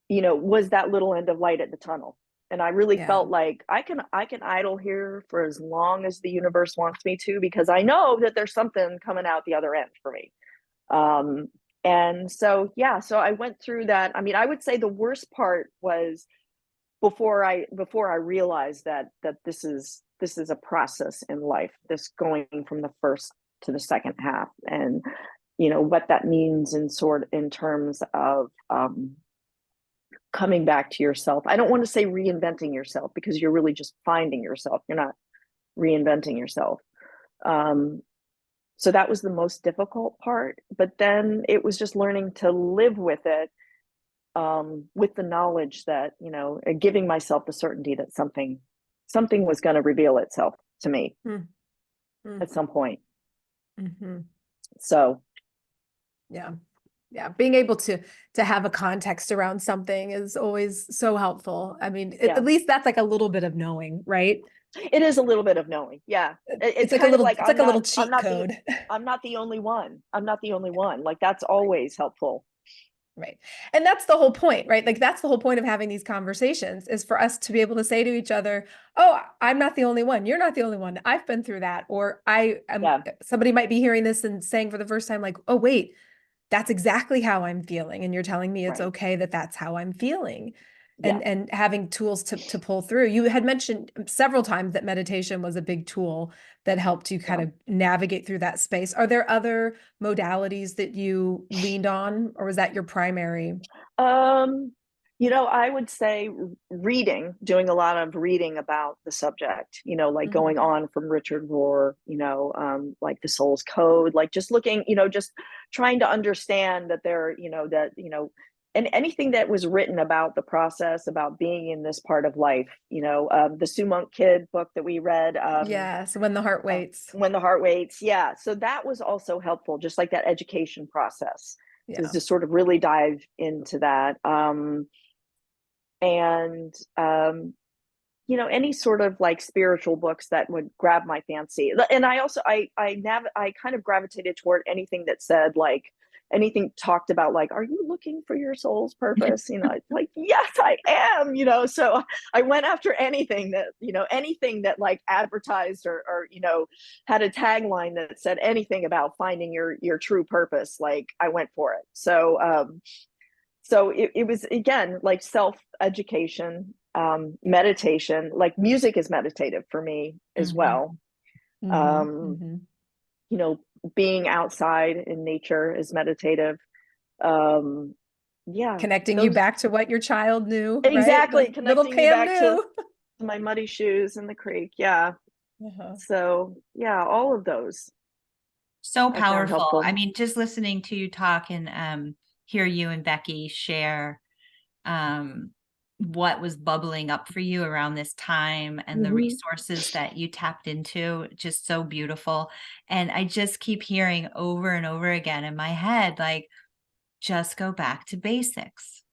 was that little end of light at the tunnel. And I really felt like I can idle here for as long as the universe wants me to, because I know that there's something coming out the other end for me. And so, so I went through that. I mean, I would say the worst part was before I realized that this is a process in life, this going from the first to the second half, and what that means in terms of coming back to yourself. I don't want to say reinventing yourself, because you're really just finding yourself. You're not reinventing yourself. So that was the most difficult part, but then it was just learning to live with it, with the knowledge that, giving myself the certainty that something was going to reveal itself to me at some point. So being able to have a context around something is always so helpful. I mean, at least that's like a little bit of knowing, right? It is a little bit of knowing. Yeah. It's like a little, it's like a little cheat code. I'm not the only one. Like, that's always helpful. Right. And that's the whole point, right? Like, that's the whole point of having these conversations, is for us to be able to say to each other, oh, I'm not the only one. You're not the only one. I've been through that. Or somebody might be hearing this and saying for the first time, like, oh, wait, that's exactly how I'm feeling. And you're telling me it's okay that that's how I'm feeling. And having tools to pull through. You had mentioned several times that meditation was a big tool that helped you kind of navigate through that space. Are there other modalities that you leaned on, or was that your primary? I would say doing a lot of reading about the subject, like going on from Richard Rohr, like the Soul's Code, like just looking, just trying to understand that and anything that was written about the process, about being in this part of life, the Sue Monk Kid book that we read. So When the Heart Waits. When the Heart Waits. Yeah. So that was also helpful, just like that education process, to just sort of really dive into that. Any sort of like spiritual books that would grab my fancy. And I also, I kind of gravitated toward anything that said, like, anything talked about, like, are you looking for your soul's purpose? Like, yes, I am, so I went after anything that like advertised or had a tagline that said anything about finding your true purpose. Like, I went for it. So it was, again, like self-education, meditation, like music is meditative for me as well. Being outside in nature is meditative. Connecting you back to what your child knew. Exactly. Right? Connecting little Pam me back knew. to my muddy shoes in the creek. Yeah. So all of those. So powerful. I mean, just listening to you talk and hear you and Becky share what was bubbling up for you around this time and the resources that you tapped into, just so beautiful. And I just keep hearing over and over again in my head, like, just go back to basics.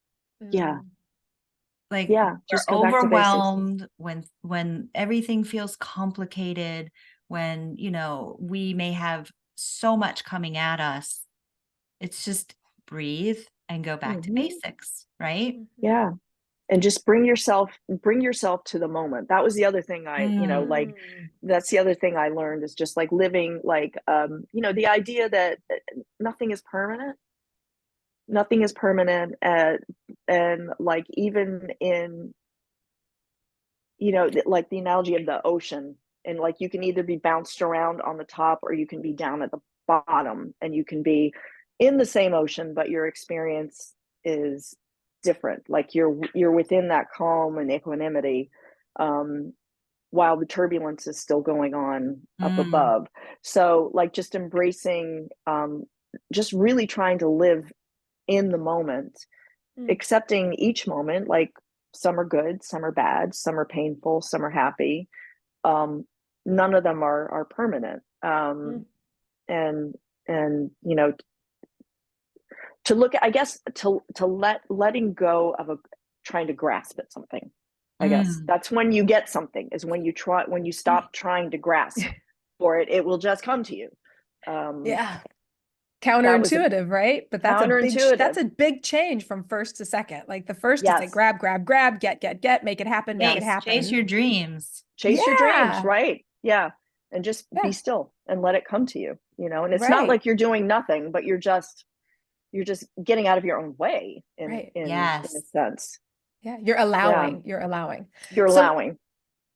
Like, just we're overwhelmed when everything feels complicated, when, we may have so much coming at us. It's just breathe and go back to basics, right? Yeah. And just bring yourself to the moment. That was the other thing like, that's the other thing I learned, is just like living, like, the idea that nothing is permanent. And like, even in like the analogy of the ocean, and like you can either be bounced around on the top or you can be down at the bottom, and you can be in the same ocean, but your experience is different. Like you're within that calm and equanimity, while the turbulence is still going on up above. So like just embracing, just really trying to live in the moment, accepting each moment. Like some are good, some are bad, some are painful, some are happy. None of them are permanent. And to look at, I guess, to letting go of trying to grasp at something. I guess that's when you get something, is when you stop trying to grasp for it, it will just come to you. Yeah. Counterintuitive, right? But that's a big change from first to second. Like the first is like grab, get, make it happen, make it happen. Chase your dreams. Chase your dreams, right? Yeah. And just be still and let it come to you, and it's not like you're doing nothing, but you're just getting out of your own way in a sense. Yeah. You're allowing.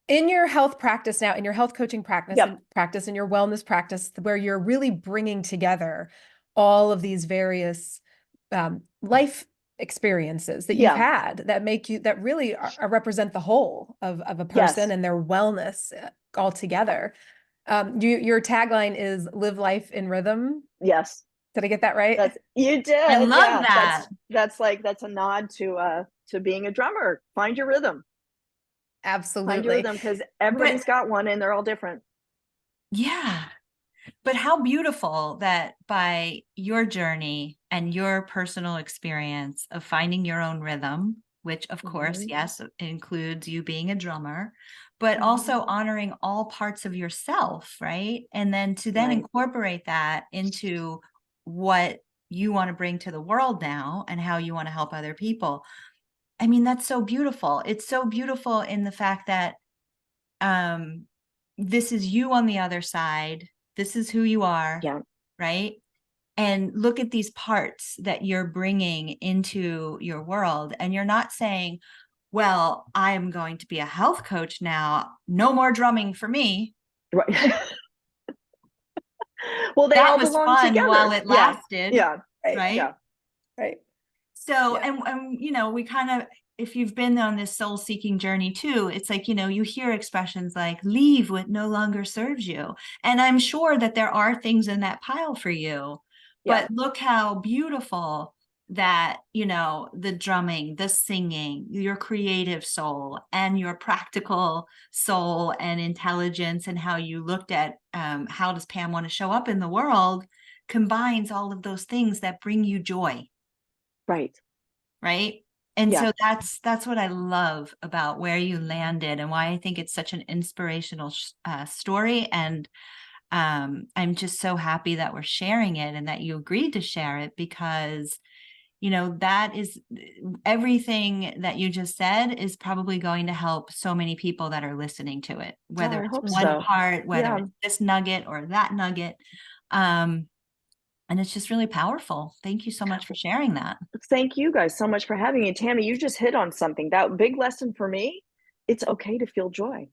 In your health practice now, in your health coaching practice, in your wellness practice, where you're really bringing together all of these various life experiences that you've had that really represent the whole of a person and their wellness all together. Your tagline is "Live life in rhythm." Yes. Did I get that right? You did. I love that. That's a nod to being a drummer. Find your rhythm. Absolutely. Find your rhythm, because everybody's got one and they're all different. Yeah. But how beautiful that by your journey and your personal experience of finding your own rhythm, which of course, yes, includes you being a drummer, but also honoring all parts of yourself, right? And then to incorporate that into what you want to bring to the world now and how you want to help other people. I mean, that's so beautiful. It's so beautiful in the fact that this is you on the other side. This is who you are, right? And look at these parts that you're bringing into your world. And you're not saying, well, I am going to be a health coach now. No more drumming for me. Right. Well, they that all was belong fun together while it lasted. Yeah. Right. Yeah. Right. So, and we kind of, if you've been on this soul seeking journey too, it's like, you hear expressions like leave what no longer serves you. And I'm sure that there are things in that pile for you, but look how beautiful that, the drumming, the singing, your creative soul and your practical soul and intelligence, and how you looked at how does Pam want to show up in the world, combines all of those things that bring you joy. Right. And so that's what I love about where you landed, and why I think it's such an inspirational story. And I'm just so happy that we're sharing it and that you agreed to share it, because that is everything that you just said is probably going to help so many people that are listening to it, whether it's one part, whether it's this nugget or that nugget. And it's just really powerful. Thank you so much for sharing that. Thank you guys so much for having me. Tammy, you just hit on something. That big lesson for me, it's okay to feel joy.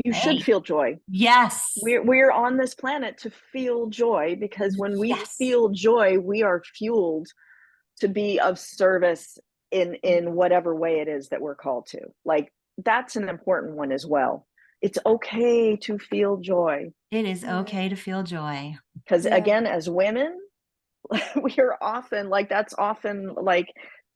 You should feel joy. Yes. We're on this planet to feel joy, because when we feel joy, we are fueled to be of service in whatever way it is that we're called to. Like, that's an important one as well. It's okay to feel joy. It is okay to feel joy. Because again, as women, we are often that's often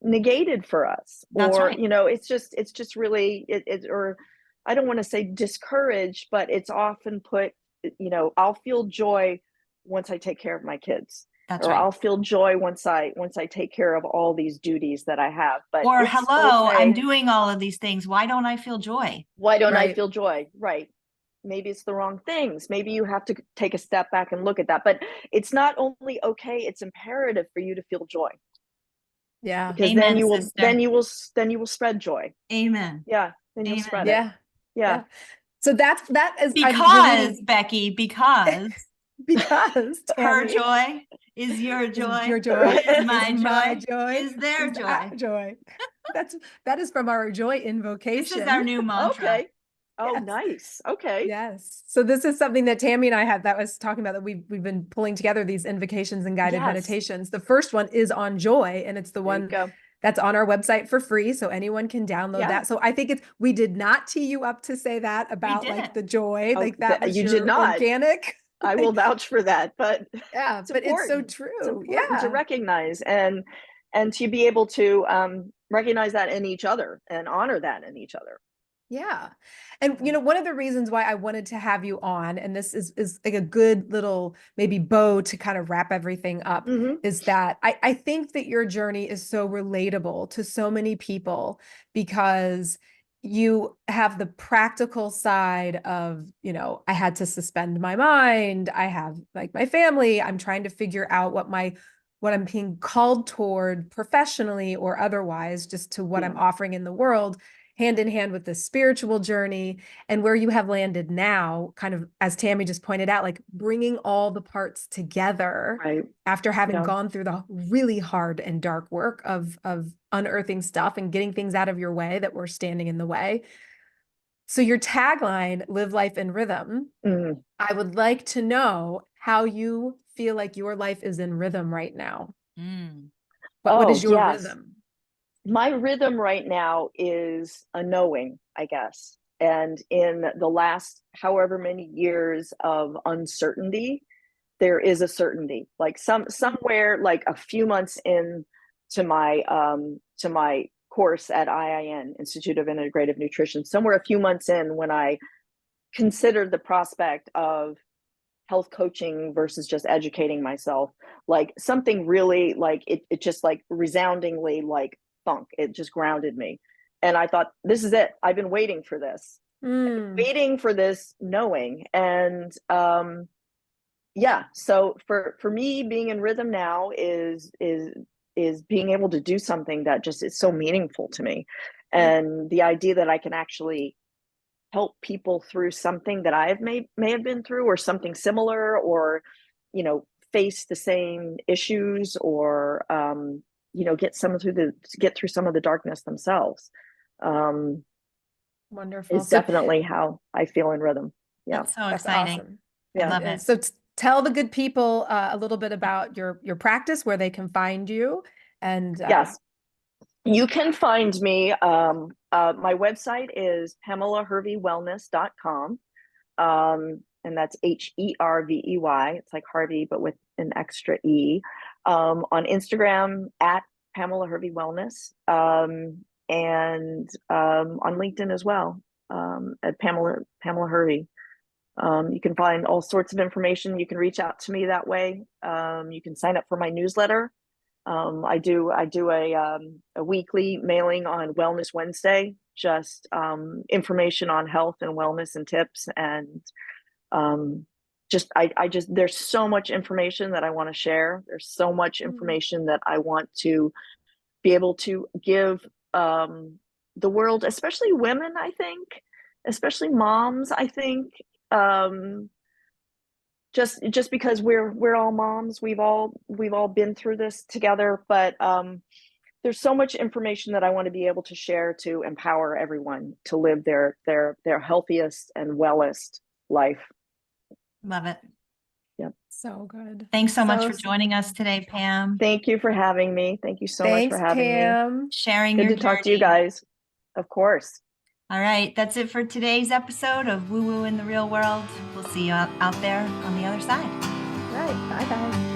negated for us. That's right. It's just really, or I don't want to say discouraged, but it's often put, I'll feel joy once I take care of my kids. That's or right. I'll feel joy once I take care of all these duties that I have. But or hello, okay. I'm doing all of these things. Why don't I feel joy? Why don't I feel joy? Right. Maybe it's the wrong things. Maybe you have to take a step back and look at that. But it's not only okay, it's imperative for you to feel joy. Yeah. Because Amen, then you will spread joy. Amen. Yeah. Then you'll spread it. Yeah. So that is because Becky, because because her Tammy. joy Is your joy. Is your joy. Is my Is joy. my joy. Is their Is joy. our joy. That is from our joy This invocation. is our new mantra. Okay. Oh, Yes. nice. Okay. Yes. So this is something that Tammy and I had that was talking about, that we've been pulling together these invocations and guided Yes. meditations. The first one is on joy, and it's the There you one go. that's on our website for free, so anyone can download Yeah. that. So I think we did not tee you up to say that about like didn't. the joy, Oh, like that was you your did not. organic. I will vouch for that, but Yeah, it's but it's so important. true. It's important to Yeah. recognize and to be able to recognize that in each other and honor that in each other. Yeah. And one of the reasons why I wanted to have you on, and this is like a good little maybe bow to kind of wrap everything up, is that I think that your journey is so relatable to so many people, because you have the practical side of, I had to suspend my mind. I have like my family. I'm trying to figure out what I'm being called toward professionally or otherwise, just to what I'm offering in the world, hand in hand with the spiritual journey, and where you have landed now, kind of, as Tammy just pointed out, like bringing all the parts together after having gone through the really hard and dark work of unearthing stuff and getting things out of your way that were standing in the way. So your tagline, live life in rhythm, I would like to know how you feel like your life is in rhythm right now. What is your rhythm? My rhythm right now is a knowing, I guess. And in the last however many years of uncertainty, there is a certainty. Like somewhere, like a few months in to my course at IIN, Institute of Integrative Nutrition, somewhere a few months in, when I considered the prospect of health coaching versus just educating myself, like something really, like it just like resoundingly like funk. It just grounded me. And I thought, this is it. I've been waiting for this. Waiting for this knowing. And so for me, being in rhythm now is being able to do something that just is so meaningful to me. And the idea that I can actually help people through something that I may have been through, or something similar, or face the same issues, or get through some of the darkness themselves. Wonderful. Is definitely how I feel in rhythm. Yeah, that's so that's exciting. awesome. I love it. So tell the good people a little bit about your practice, where they can find you. And yes, you can find me. My website is PamelaHerveyWellness.com. And that's Hervey. It's like Harvey, but with an extra E. On Instagram at Pamela Hervey Wellness, and on LinkedIn as well, at Pamela Hervey. You can find all sorts of information. You can reach out to me that way. You can sign up for my newsletter. I do a weekly mailing on Wellness Wednesday, just information on health and wellness and tips, and I just there's so much information that I want to share. There's so much information that I want to be able to give the world, especially women, I think, especially moms, I think, just because we're all moms, we've all been through this together, but there's so much information that I want to be able to share to empower everyone to live their healthiest and wellest life. Love it. Yep. So good. Thanks so much for joining us today, Pam. Thank you for having me. Thank you so much for having me. Sharing Good your to journey. talk to you guys. Of course. All right, that's it for today's episode of Woo Woo in the Real World. We'll see you out there on the other side. Right. Bye, guys.